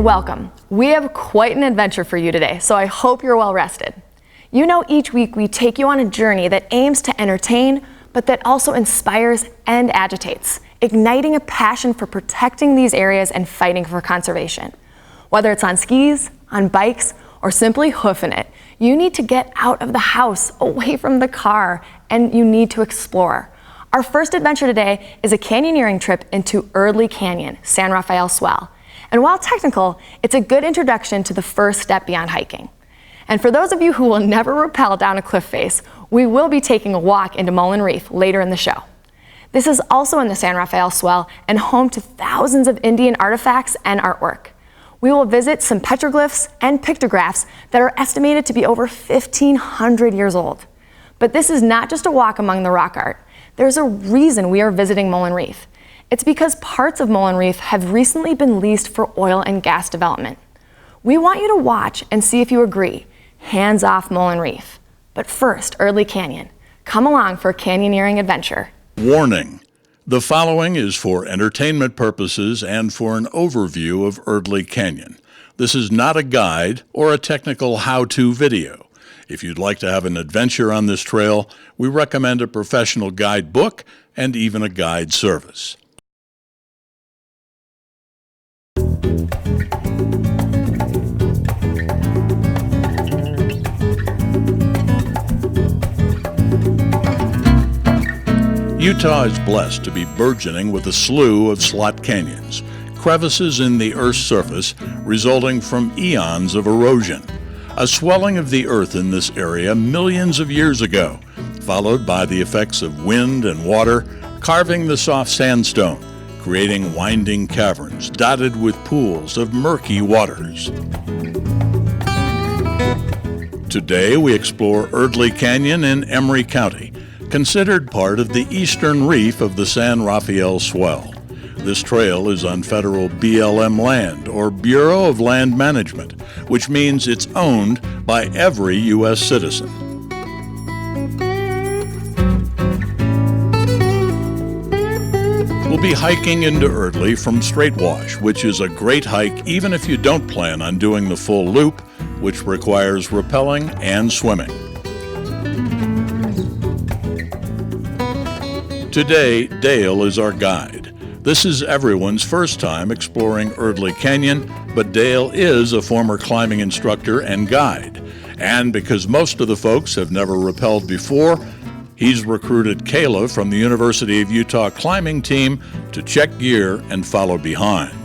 and welcome. We have quite an adventure for you today, so I hope you're well rested. You know, each week we take you on a journey that aims to entertain, but that also inspires and agitates, igniting a passion for protecting these areas and fighting for conservation. Whether it's on skis, on bikes, or simply hoofing it, you need to get out of the house, away from the car, and you need to explore. Our first adventure today is a canyoneering trip into Eardley Canyon, San Rafael Swell. And while technical, it's a good introduction to the first step beyond hiking. And for those of you who will never rappel down a cliff face, we will be taking a walk into Mullen Reef later in the show. This is also in the San Rafael Swell and home to thousands of Indian artifacts and artwork. We will visit some petroglyphs and pictographs that are estimated to be over 1,500 years old. But this is not just a walk among the rock art. There's a reason we are visiting Mullen Reef. It's because parts of Mullen Reef have recently been leased for oil and gas development. We want you to watch and see if you agree. Hands off Mullen Reef. But first, Eardley Canyon. Come along for a canyoneering adventure. Warning. The following is for entertainment purposes and for an overview of Eardley Canyon. This is not a guide or a technical how-to video. If you'd like to have an adventure on this trail, we recommend a professional guide book and even a guide service. Utah is blessed to be burgeoning with a slew of slot canyons, crevices in the Earth's surface resulting from eons of erosion. A swelling of the earth in this area millions of years ago, followed by the effects of wind and water, carving the soft sandstone, creating winding caverns dotted with pools of murky waters. Today we explore Eardley Canyon in Emery County, considered part of the eastern reef of the San Rafael Swell. This trail is on federal BLM land, or Bureau of Land Management, which means it's owned by every U.S. citizen. We'll be hiking into Eardley from Straight Wash, which is a great hike even if you don't plan on doing the full loop, which requires rappelling and swimming. Today, Dale is our guide. This is everyone's first time exploring Eardley Canyon, but Dale is a former climbing instructor and guide. And because most of the folks have never rappelled before, he's recruited Kayla from the University of Utah climbing team to check gear and follow behind.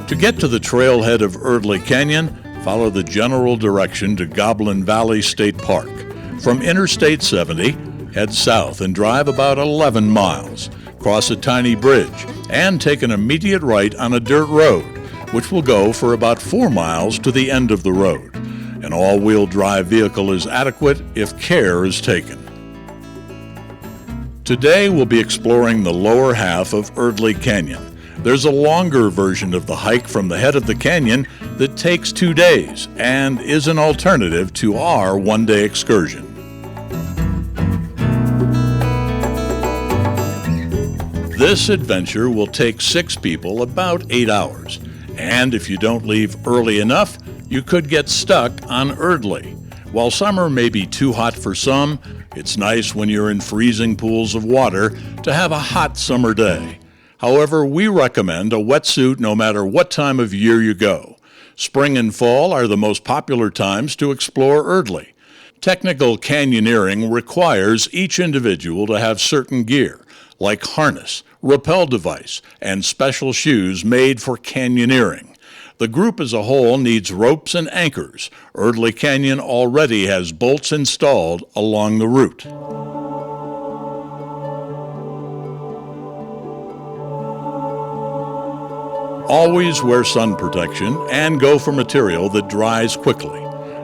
To get to the trailhead of Eardley Canyon, follow the general direction to Goblin Valley State Park. From Interstate 70, head south and drive about 11 miles, cross a tiny bridge, and take an immediate right on a dirt road, which will go for about 4 miles to the end of the road. An all-wheel drive vehicle is adequate if care is taken. Today we'll be exploring the lower half of Eardley Canyon. There's a longer version of the hike from the head of the canyon that takes 2 days and is an alternative to our one-day excursion. This adventure will take 6 people about 8 hours, and if you don't leave early enough, you could get stuck on Eardley. While summer may be too hot for some, it's nice when you're in freezing pools of water to have a hot summer day. However, we recommend a wetsuit no matter what time of year you go. Spring and fall are the most popular times to explore Eardley. Technical canyoneering requires each individual to have certain gear, like harness, rappel device, and special shoes made for canyoneering. The group as a whole needs ropes and anchors. Eardley Canyon already has bolts installed along the route. Always wear sun protection and go for material that dries quickly.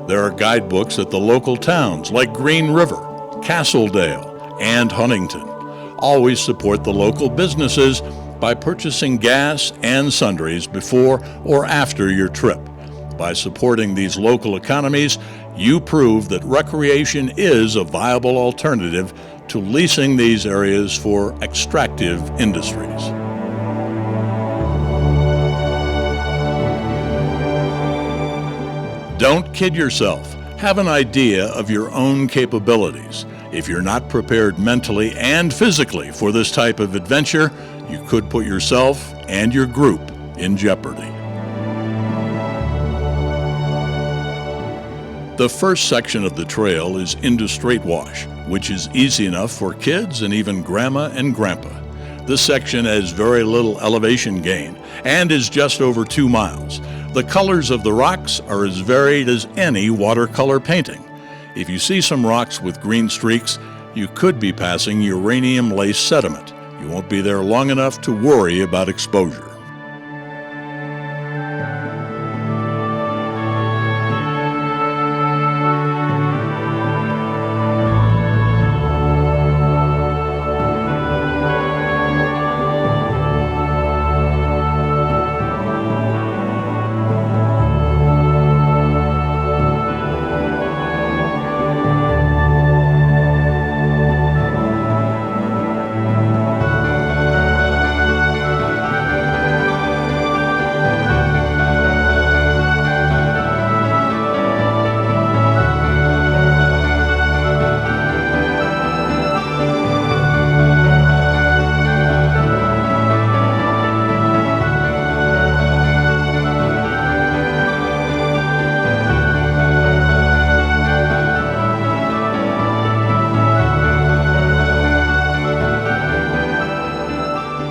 There are guidebooks at the local towns like Green River, Castledale, and Huntington. Always support the local businesses by purchasing gas and sundries before or after your trip. By supporting these local economies, you prove that recreation is a viable alternative to leasing these areas for extractive industries. Don't kid yourself. Have an idea of your own capabilities. If you're not prepared mentally and physically for this type of adventure, you could put yourself and your group in jeopardy. The first section of the trail is into straight wash, which is easy enough for kids and even Grandma and Grandpa. This section has very little elevation gain and is just over 2 miles. The colors of the rocks are as varied as any watercolor painting. If you see some rocks with green streaks, you could be passing uranium-laced sediment. You won't be there long enough to worry about exposure.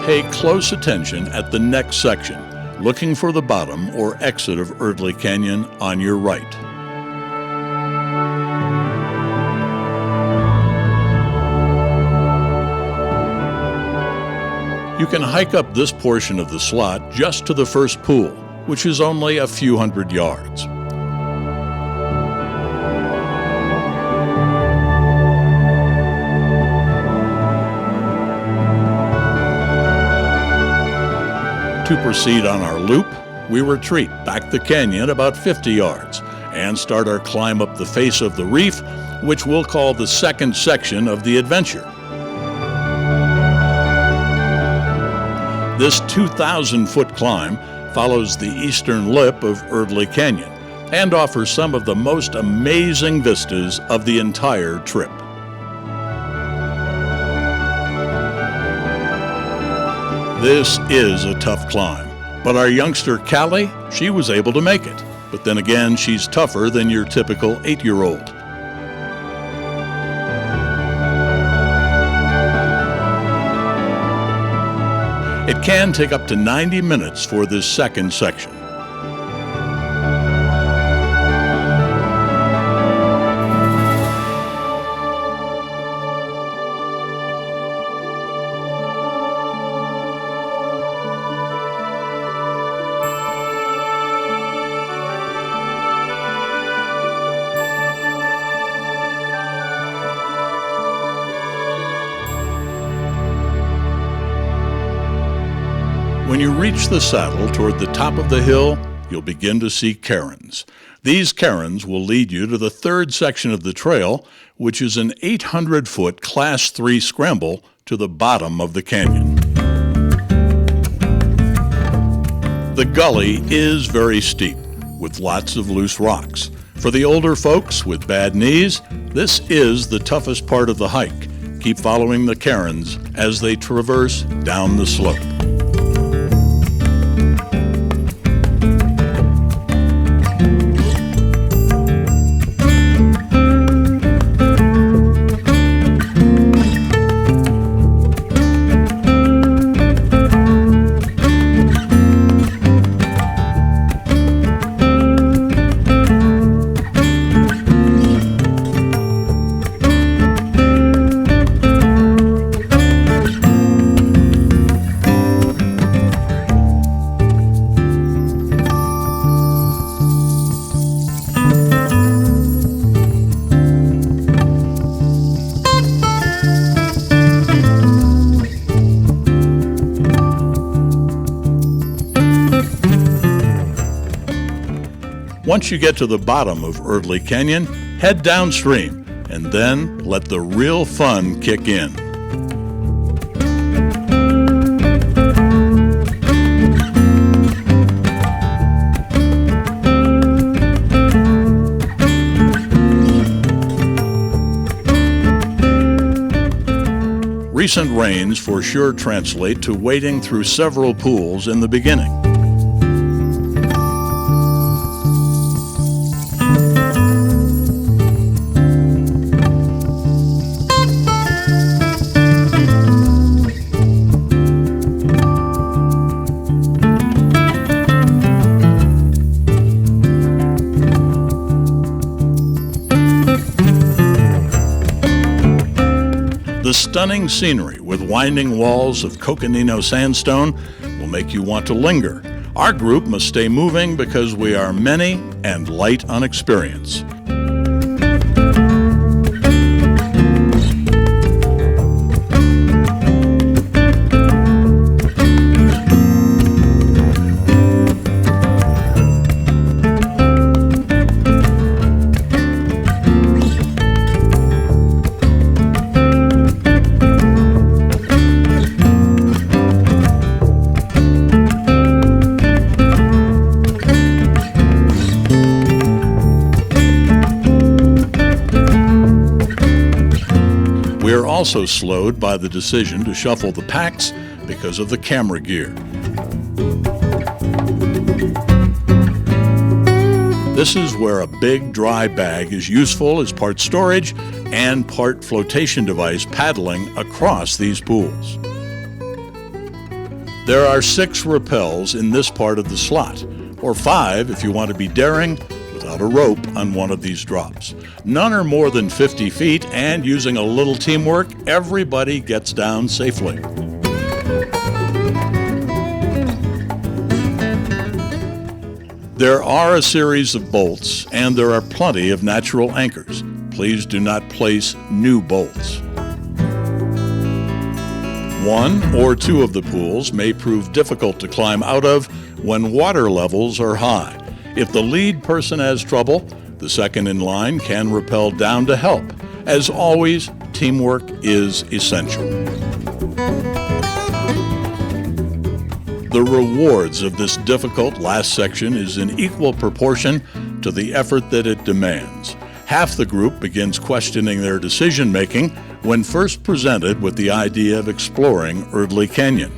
Pay close attention at the next section, looking for the bottom or exit of Eardley Canyon on your right. You can hike up this portion of the slot just to the first pool, which is only a few hundred yards. To proceed on our loop, we retreat back the canyon about 50 yards and start our climb up the face of the reef, which we'll call the second section of the adventure. This 2,000-foot climb follows the eastern lip of Eardley Canyon and offers some of the most amazing vistas of the entire trip. This is a tough climb, but our youngster Callie, she was able to make it. But then again, she's tougher than your typical 8-year-old. It can take up to 90 minutes for this second section. When you reach the saddle toward the top of the hill, you'll begin to see cairns. These cairns will lead you to the third section of the trail, which is an 800-foot Class 3 scramble to the bottom of the canyon. The gully is very steep, with lots of loose rocks. For the older folks with bad knees, this is the toughest part of the hike. Keep following the cairns as they traverse down the slope. Once you get to the bottom of Eardley Canyon, head downstream and then let the real fun kick in. Recent rains for sure translate to wading through several pools in the beginning. The stunning scenery with winding walls of coconino sandstone will make you want to linger. Our group must stay moving because we are many and light on experience. We are also slowed by the decision to shuffle the packs because of the camera gear. This is where a big dry bag is useful as part storage and part flotation device paddling across these pools. There are 6 rappels in this part of the slot, or 5 if you want to be daring without a rope on one of these drops. None are more than 50 feet, and using a little teamwork, everybody gets down safely. There are a series of bolts, and there are plenty of natural anchors. Please do not place new bolts. 1 or 2 of the pools may prove difficult to climb out of when water levels are high. If the lead person has trouble, the second in line can rappel down to help. As always, teamwork is essential. The rewards of this difficult last section is in equal proportion to the effort that it demands. Half the group begins questioning their decision-making when first presented with the idea of exploring Eardley Canyon.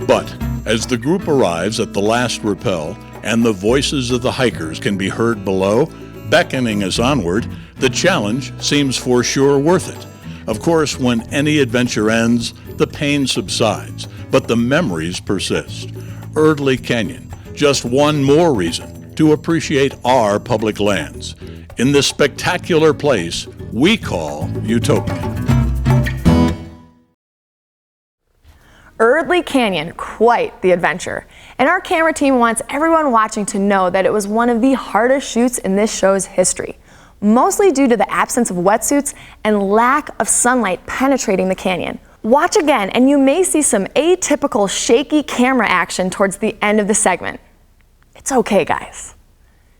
But as the group arrives at the last rappel and the voices of the hikers can be heard below, beckoning us onward, the challenge seems for sure worth it. Of course, when any adventure ends, the pain subsides, but the memories persist. Eardley Canyon, just one more reason to appreciate our public lands in this spectacular place we call Utopia. Eardley Canyon, quite the adventure. And our camera team wants everyone watching to know that it was one of the hardest shoots in this show's history, mostly due to the absence of wetsuits and lack of sunlight penetrating the canyon. Watch again and you may see some atypical shaky camera action towards the end of the segment. It's okay, guys.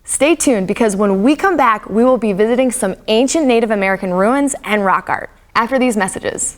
Stay tuned because when we come back, we will be visiting some ancient Native American ruins and rock art after these messages.